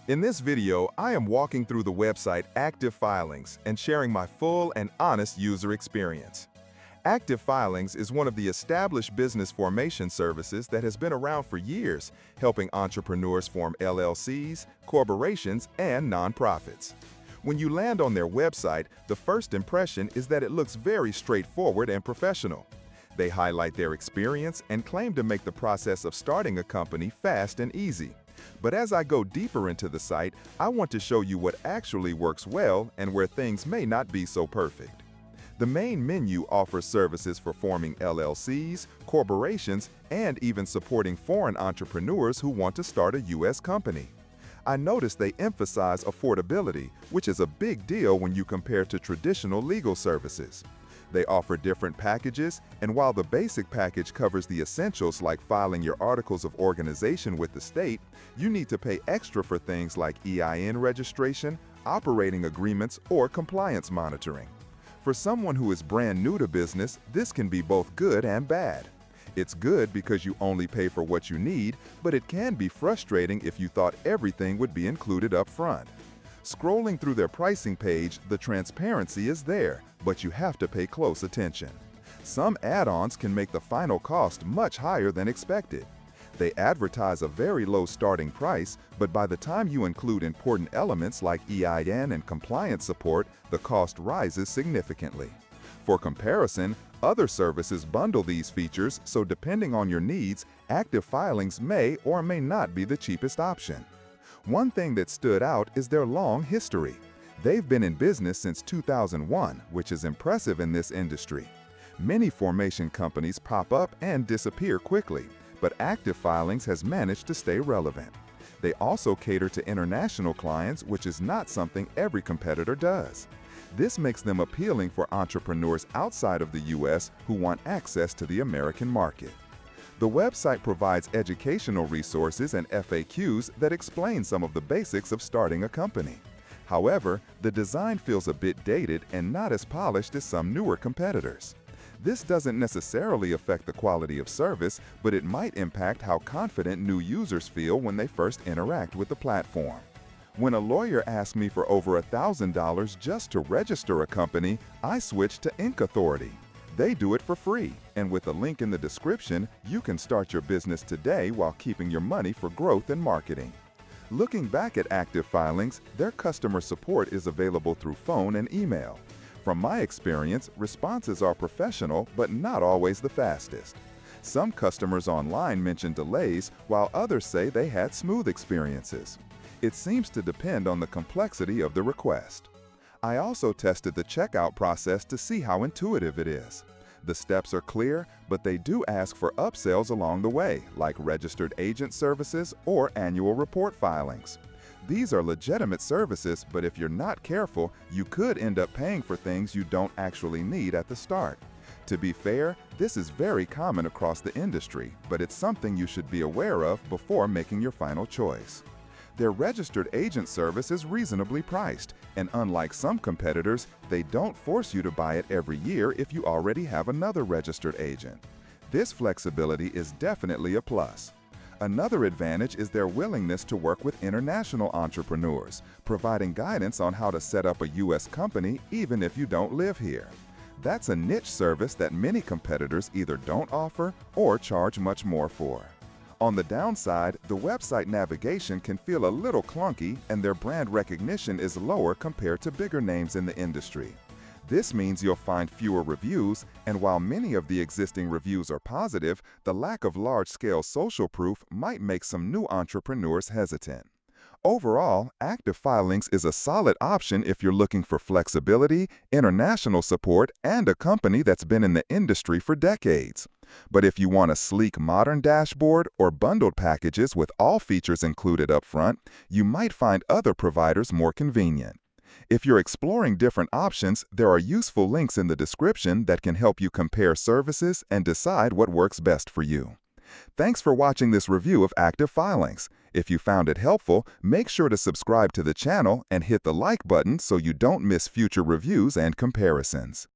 In this video, I am walking through the website Active Filings and sharing my full and honest user experience. Active Filings is one of the established business formation services that has been around for years, helping entrepreneurs form LLCs, corporations, and nonprofits. When you land on their website, the first impression is that it looks very straightforward and professional. They highlight their experience and claim to make the process of starting a company fast and easy. But as I go deeper into the site, I want to show you what actually works well and where things may not be so perfect. The main menu offers services for forming LLCs, corporations, and even supporting foreign entrepreneurs who want to start a U.S. company. I noticed they emphasize affordability, which is a big deal when you compare to traditional legal services. They offer different packages, and while the basic package covers the essentials like filing your articles of organization with the state, you need to pay extra for things like EIN registration, operating agreements, or compliance monitoring. For someone who is brand new to business, this can be both good and bad. It's good because you only pay for what you need, but it can be frustrating if you thought everything would be included up front. Scrolling through their pricing page, the transparency is there, but you have to pay close attention. Some add-ons can make the final cost much higher than expected. They advertise a very low starting price, but by the time you include important elements like EIN and compliance support, the cost rises significantly. For comparison, other services bundle these features, so depending on your needs, Active Filings may or may not be the cheapest option. One thing that stood out is their long history. They've been in business since 2001, which is impressive in this industry. Many formation companies pop up and disappear quickly, but Active Filings has managed to stay relevant. They also cater to international clients, which is not something every competitor does. This makes them appealing for entrepreneurs outside of the U.S. who want access to the American market. The website provides educational resources and FAQs that explain some of the basics of starting a company. However, the design feels a bit dated and not as polished as some newer competitors. This doesn't necessarily affect the quality of service, but it might impact how confident new users feel when they first interact with the platform. When a lawyer asked me for over $1,000 just to register a company, I switched to Inc. Authority. They do it for free, and with a link in the description, you can start your business today while keeping your money for growth and marketing. Looking back at Active Filings, their customer support is available through phone and email. From my experience, responses are professional but not always the fastest. Some customers online mention delays, while others say they had smooth experiences. It seems to depend on the complexity of the request. I also tested the checkout process to see how intuitive it is. The steps are clear, but they do ask for upsells along the way, like registered agent services or annual report filings. These are legitimate services, but if you're not careful, you could end up paying for things you don't actually need at the start. To be fair, this is very common across the industry, but it's something you should be aware of before making your final choice. Their registered agent service is reasonably priced, and unlike some competitors, they don't force you to buy it every year if you already have another registered agent. This flexibility is definitely a plus. Another advantage is their willingness to work with international entrepreneurs, providing guidance on how to set up a U.S. company even if you don't live here. That's a niche service that many competitors either don't offer or charge much more for. On the downside, the website navigation can feel a little clunky and their brand recognition is lower compared to bigger names in the industry. This means you'll find fewer reviews, and while many of the existing reviews are positive, the lack of large-scale social proof might make some new entrepreneurs hesitant. Overall, Active Filings is a solid option if you're looking for flexibility, international support, and a company that's been in the industry for decades. But if you want a sleek modern dashboard or bundled packages with all features included up front, you might find other providers more convenient. If you're exploring different options, there are useful links in the description that can help you compare services and decide what works best for you. Thanks for watching this review of Active Filings. If you found it helpful, make sure to subscribe to the channel and hit the like button so you don't miss future reviews and comparisons.